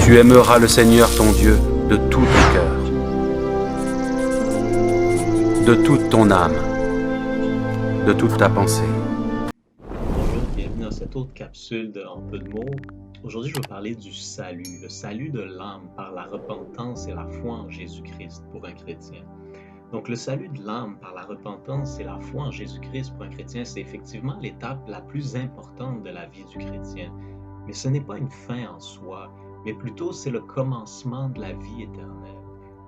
Tu aimeras le Seigneur ton Dieu de tout ton cœur, de toute ton âme, de toute ta pensée. Bonjour, bienvenue dans cette autre capsule de En peu de mots. Aujourd'hui, je veux parler du salut, le salut de l'âme par la repentance et la foi en Jésus-Christ pour un chrétien. Donc, le salut de l'âme par la repentance et la foi en Jésus-Christ pour un chrétien, c'est effectivement l'étape la plus importante de la vie du chrétien. Mais ce n'est pas une fin en soi, mais plutôt c'est le commencement de la vie éternelle.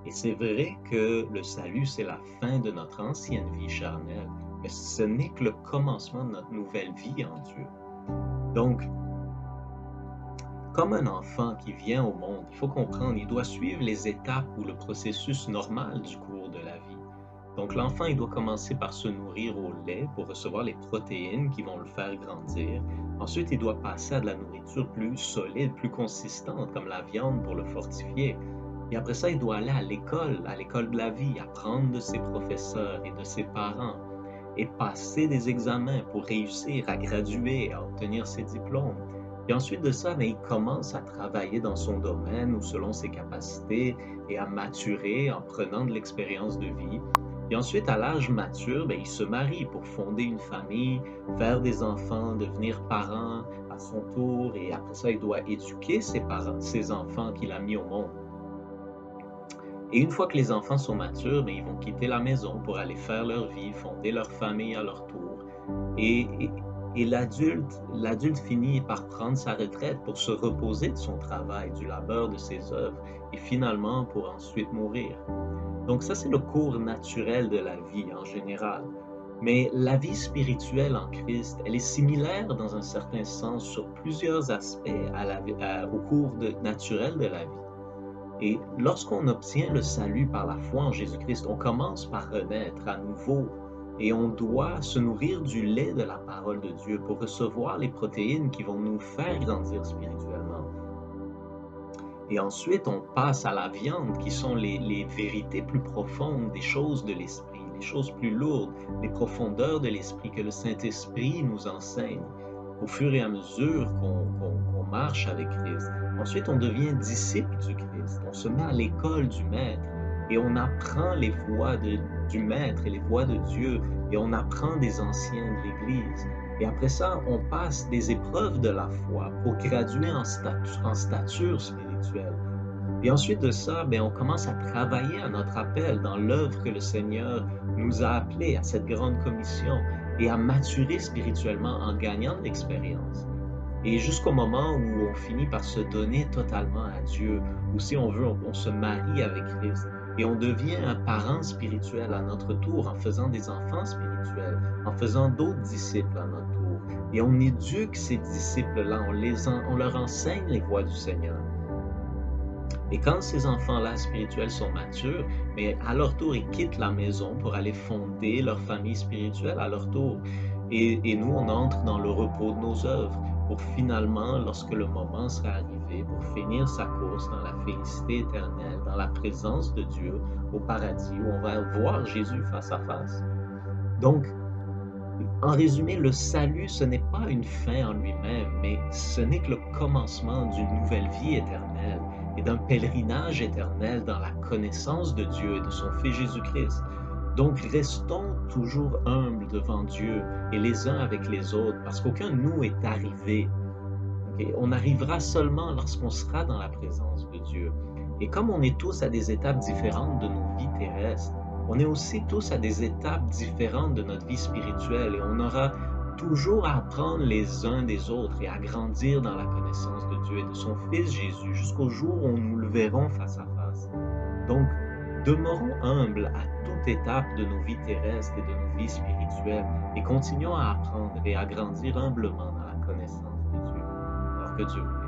Et c'est vrai que le salut, c'est la fin de notre ancienne vie charnelle, mais ce n'est que le commencement de notre nouvelle vie en Dieu. Donc, comme un enfant qui vient au monde, il faut comprendre, il doit suivre les étapes ou le processus normal du cours de la vie. Donc, l'enfant, il doit commencer par se nourrir au lait pour recevoir les protéines qui vont le faire grandir. Ensuite, il doit passer à de la nourriture plus solide, plus consistante, comme la viande pour le fortifier. Et après ça, il doit aller à l'école de la vie, apprendre de ses professeurs et de ses parents et passer des examens pour réussir à graduer, à obtenir ses diplômes. Et ensuite de ça, il commence à travailler dans son domaine ou selon ses capacités et à maturer en prenant de l'expérience de vie. Et ensuite, à l'âge mature, il se marie pour fonder une famille, faire des enfants, devenir parent à son tour. Et après ça, il doit éduquer ses enfants qu'il a mis au monde. Et une fois que les enfants sont matures, ils vont quitter la maison pour aller faire leur vie, fonder leur famille à leur tour. Et l'adulte finit par prendre sa retraite pour se reposer de son travail, du labeur de ses œuvres, et finalement pour ensuite mourir. Donc ça, c'est le cours naturel de la vie en général. Mais la vie spirituelle en Christ, elle est similaire dans un certain sens sur plusieurs aspects au cours naturel de la vie. Et lorsqu'on obtient le salut par la foi en Jésus-Christ, on commence par renaître à nouveau et on doit se nourrir du lait de la parole de Dieu pour recevoir les protéines qui vont nous faire grandir spirituellement. Et ensuite, on passe à la viande qui sont les vérités plus profondes des choses de l'esprit, les choses plus lourdes, les profondeurs de l'esprit que le Saint-Esprit nous enseigne au fur et à mesure qu'on marche avec Christ. Ensuite, on devient disciple du Christ. On se met à l'école du Maître et on apprend les voies du Maître et les voies de Dieu et on apprend des anciens de l'Église. Et après ça, on passe des épreuves de la foi pour graduer en stature spirituelle. Et ensuite de ça, on commence à travailler à notre appel dans l'œuvre que le Seigneur nous a appelés à cette grande commission et à maturer spirituellement en gagnant de l'expérience. Et jusqu'au moment où on finit par se donner totalement à Dieu, ou si on veut, on se marie avec Christ. Et on devient un parent spirituel à notre tour en faisant des enfants spirituels, en faisant d'autres disciples à notre tour. Et on éduque ces disciples-là, on leur enseigne les voies du Seigneur. Et quand ces enfants-là spirituels sont matures, à leur tour, ils quittent la maison pour aller fonder leur famille spirituelle à leur tour. Et nous, on entre dans le repos de nos œuvres pour finalement, lorsque le moment sera arrivé, pour finir sa course dans la félicité éternelle, dans la présence de Dieu, au paradis, où on va voir Jésus face à face. Donc, en résumé, le salut, ce n'est pas une fin en lui-même, mais ce n'est que le commencement d'une nouvelle vie éternelle et d'un pèlerinage éternel dans la connaissance de Dieu et de son Fils Jésus-Christ. Donc, restons toujours humbles devant Dieu et les uns avec les autres, parce qu'aucun de nous est arrivé. Okay? On arrivera seulement lorsqu'on sera dans la présence de Dieu. Et comme on est tous à des étapes différentes de nos vies terrestres, on est aussi tous à des étapes différentes de notre vie spirituelle et on aura toujours à apprendre les uns des autres et à grandir dans la connaissance de Dieu et de son Fils Jésus jusqu'au jour où nous le verrons face à face. Donc, demeurons humbles à toute étape de nos vies terrestres et de nos vies spirituelles et continuons à apprendre et à grandir humblement dans la connaissance de Dieu. Alors que Dieu vous bénisse.